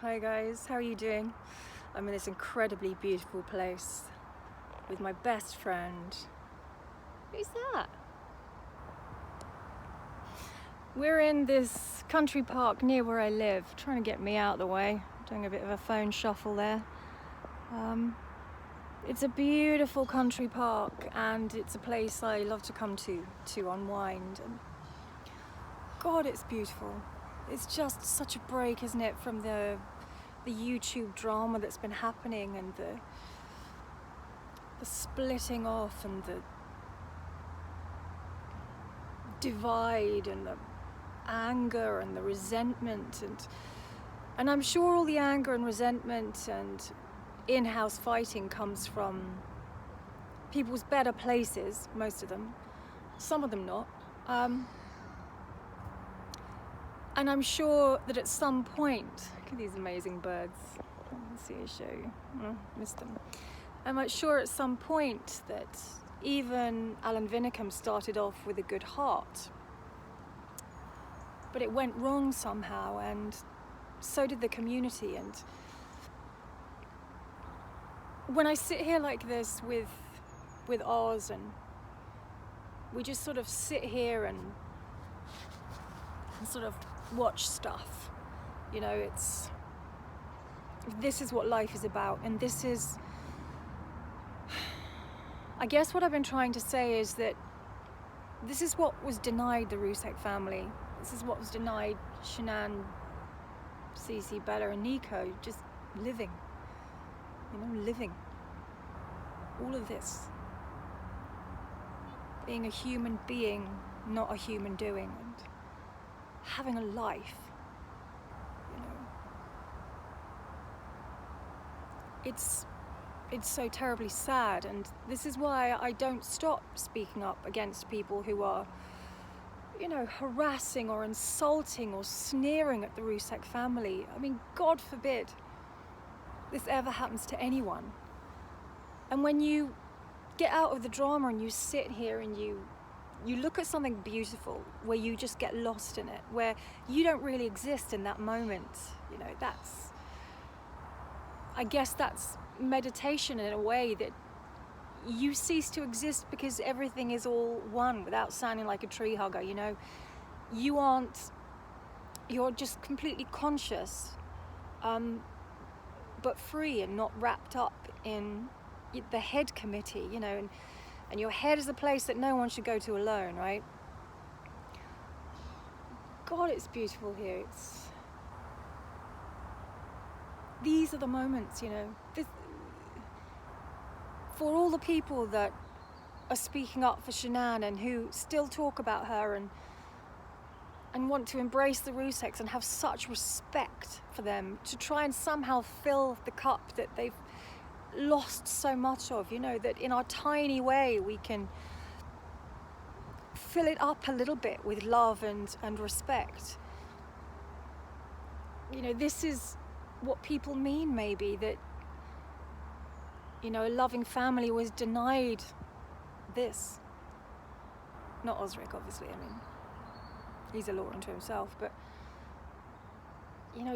Hi guys, how are you doing? I'm in this incredibly beautiful place with my best friend. Who's that? We're in this country park near where I live, trying to get me out of the way, doing a bit of a phone shuffle there. It's a beautiful country park and it's a place I love to come to unwind. And God, it's beautiful. It's just such a break, isn't it, from the YouTube drama that's been happening and the splitting off and the divide and the anger and the resentment and I'm sure all the anger and resentment and in-house fighting comes from people's better places, most of them, some of them not. And I'm sure that at some point, look at these amazing birds. Let's see, I'll show you. Oh, missed them. I'm sure at some point that even Alan Vinnicum started off with a good heart, but it went wrong somehow, and so did the community. And when I sit here like this with Oz, and we just sort of sit here and sort of watch stuff, you know, this is what life is about. And this is, I guess what I've been trying to say is that this is what was denied the Rzucek family. This is what was denied Shanann, Cece, Bella and Nico, just living, living. All of this. Being a human being, not a human doing, and having a life, It's so terribly sad, and this is why I don't stop speaking up against people who are, harassing or insulting or sneering at the Rzucek family. I mean, God forbid this ever happens to anyone. And when you get out of the drama and you sit here and you look at something beautiful where you just get lost in it, where you don't really exist in that moment, I guess that's meditation in a way, that you cease to exist because everything is all one, without sounding like a tree hugger, You're just completely conscious, but free and not wrapped up in the head committee, and your head is a place that no one should go to alone, right? God, it's beautiful here. These are the moments, for all the people that are speaking up for Shanann and who still talk about her and want to embrace the Rzuceks and have such respect for them, to try and somehow fill the cup that they've lost so much of, that in our tiny way we can fill it up a little bit with love and respect. This is what people mean, maybe, that a loving family was denied this. Not Rzucek, obviously, he's a law unto himself, but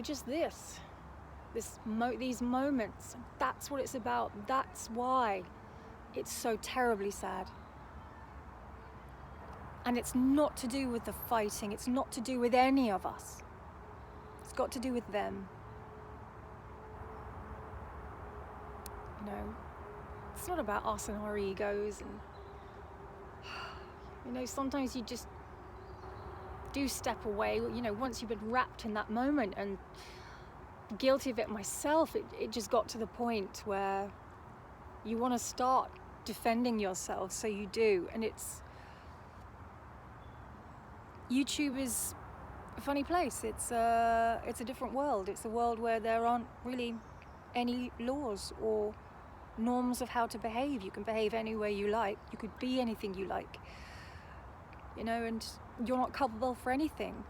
just these moments, that's what it's about. That's why it's so terribly sad. And it's not to do with the fighting, it's not to do with any of us. It's got to do with them. It's not about us and our egos, and sometimes you just do step away, once you've been wrapped in that moment. And guilty of it myself, it just got to the point where you want to start defending yourself, so you do. And YouTube is a funny place. It's a different world. It's a world where there aren't really any laws or norms of how to behave. You can behave any way you like. You could be anything you like, and you're not culpable for anything.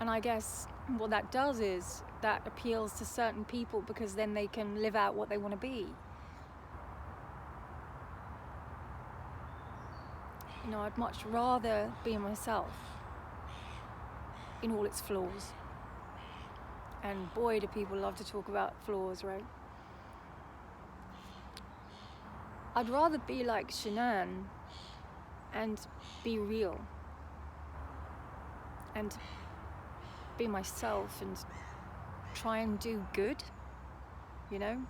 And I guess what that does is that appeals to certain people, because then they can live out what they want to be. I'd much rather be myself in all its flaws. And boy, do people love to talk about flaws, right? I'd rather be like Shanann and be real and be myself and try and do good, you know?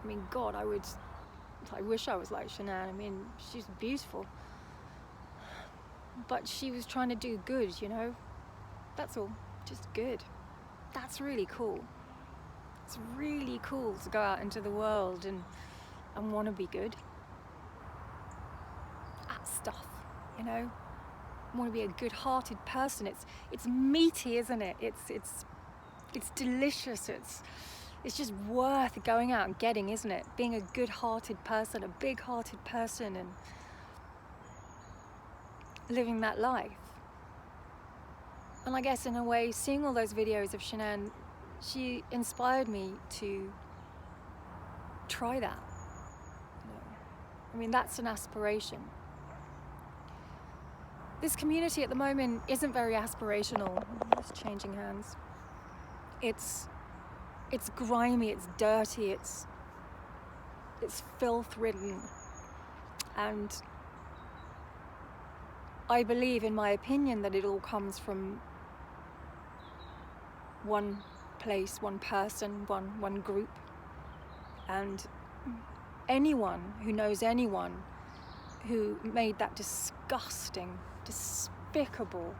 I mean, God, I wish I was like Shanann. I mean, she's beautiful. But she was trying to do good, you know? That's all, just good. That's really cool. It's really cool to go out into the world and want to be good at stuff, you know? Want to be a good-hearted person. It's meaty, isn't it? It's delicious. It's just worth going out and getting, isn't it? Being a good-hearted person, a big-hearted person, and living that life. And I guess in a way, seeing all those videos of Shanann, she inspired me to try that. You know? I mean, that's an aspiration. This community at the moment isn't very aspirational. It's changing hands. It's grimy, it's dirty, it's filth-ridden. And I believe, in my opinion, that it all comes from one place, one person, one group. And anyone who knows anyone who made that disgusting, despicable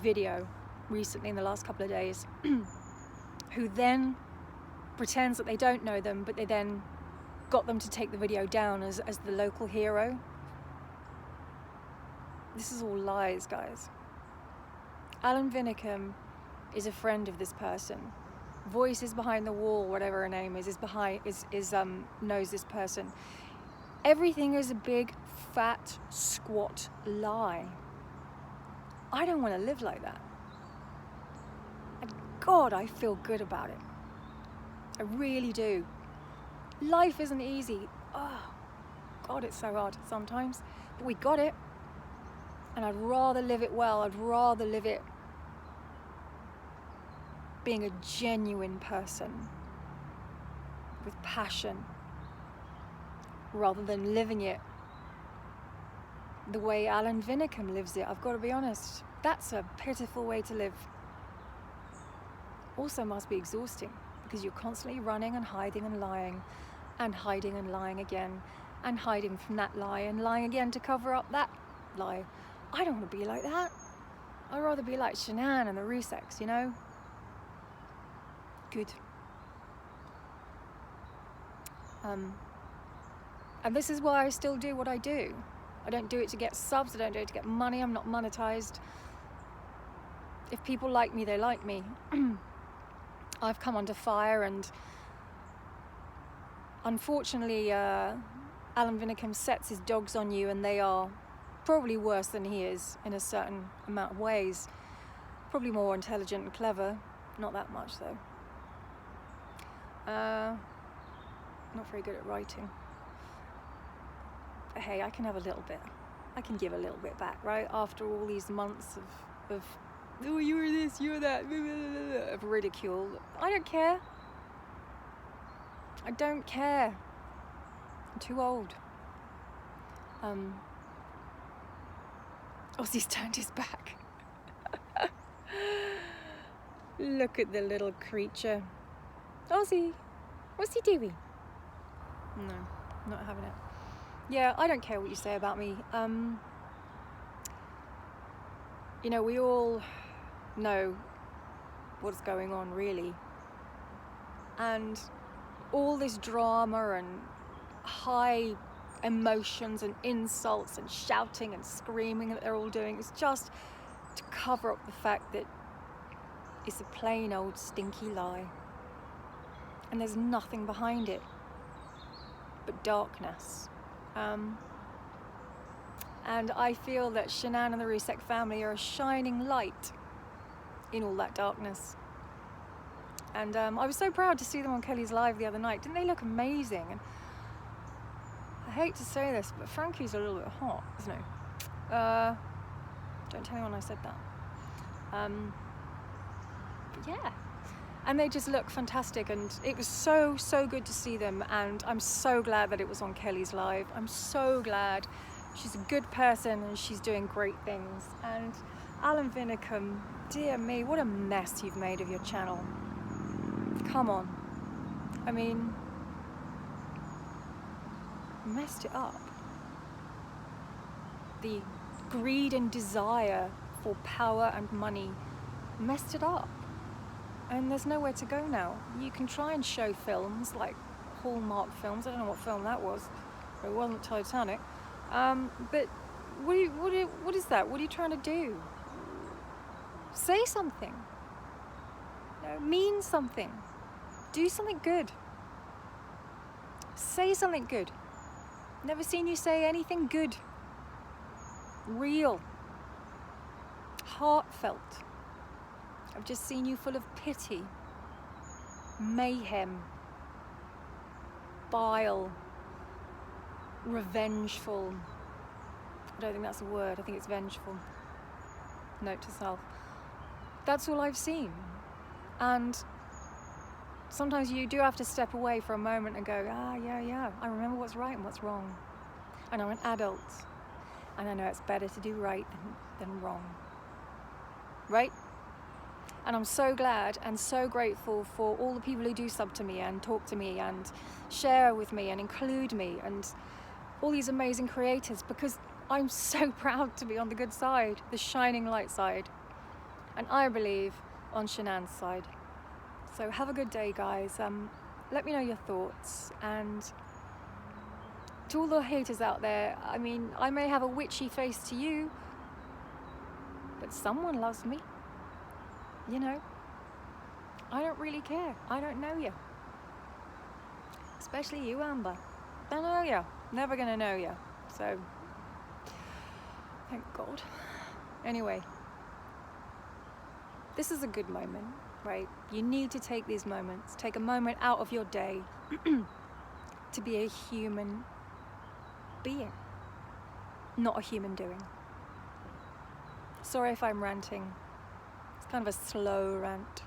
video recently in the last couple of days, who then pretends that they don't know them, but they then got them to take the video down as the local hero. This is all lies, guys. Alan Vinicum is a friend of this person. Voices Behind the Wall, whatever her name is knows this person. Everything is a big, fat, squat lie. I don't want to live like that. And God, I feel good about it. I really do. Life isn't easy. Oh, God, it's so hard sometimes. But we got it. And I'd rather live it well. I'd rather live it being a genuine person with passion, rather than living it the way Alan Vinicum lives it. I've got to be honest. That's a pitiful way to live. Also must be exhausting, because you're constantly running and hiding and lying, and hiding and lying again, and hiding from that lie and lying again to cover up that lie. I don't want to be like that. I'd rather be like Shanann and the Rzuceks, you know? Good. And this is why I still do what I do. I don't do it to get subs, I don't do it to get money, I'm not monetized. If people like me, they like me. I've come under fire, and unfortunately, Alan Vinicum sets his dogs on you, and they are probably worse than he is in a certain amount of ways. Probably more intelligent and clever. Not that much, though. Not very good at writing. But hey, I can have a little bit. I can give a little bit back, right? After all these months of oh, you were this, you were that, of ridicule. I don't care. I don't care. I'm too old. Ozzy's turned his back. Look at the little creature. Ozzy, what's he doing? No, not having it. Yeah, I don't care what you say about me. You know, we all know what's going on, really. And all this drama and high emotions and insults and shouting and screaming that they're all doing is just to cover up the fact that it's a plain old stinky lie. And there's nothing behind it but darkness. And I feel that Shanann and the Rzucek family are a shining light in all that darkness. And I was so proud to see them on Kelly's Live the other night. Didn't they look amazing? And I hate to say this, but Thankyou's a little bit hot, isn't he? Don't tell anyone I said that. yeah. And they just look fantastic, and it was so good to see them, and I'm so glad that it was on Kelly's Live. I'm so glad. She's a good person and she's doing great things. And Alan Vinicum, dear me, what a mess you've made of your channel. Come on. I mean, messed it up. The greed and desire for power and money messed it up. And there's nowhere to go now. You can try and show films like Hallmark films. I don't know what film that was. It wasn't Titanic. But what is that? What are you trying to do? Say something. Mean something. Do something good. Say something good. Never seen you say anything good. Real. Heartfelt. I've just seen you full of pity, mayhem, bile, revengeful. I don't think that's a word, I think it's vengeful. Note to self. That's all I've seen. And sometimes you do have to step away for a moment and go, yeah, I remember what's right and what's wrong. And I'm an adult, and I know it's better to do right than wrong. Right? And I'm so glad and so grateful for all the people who do sub to me and talk to me and share with me and include me and all these amazing creators, because I'm so proud to be on the good side, the shining light side. And I believe on Shanann's side. So have a good day, guys. Let me know your thoughts. And to all the haters out there, I mean, I may have a witchy face to you, but someone loves me. You know, I don't really care. I don't know you. Especially you, Amber. Don't know you. Never gonna know you. So, thank God. Anyway, this is a good moment, right? You need to take these moments. Take a moment out of your day to be a human being, not a human doing. Sorry if I'm ranting. Kind of a slow rant.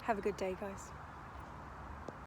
Have a good day, guys.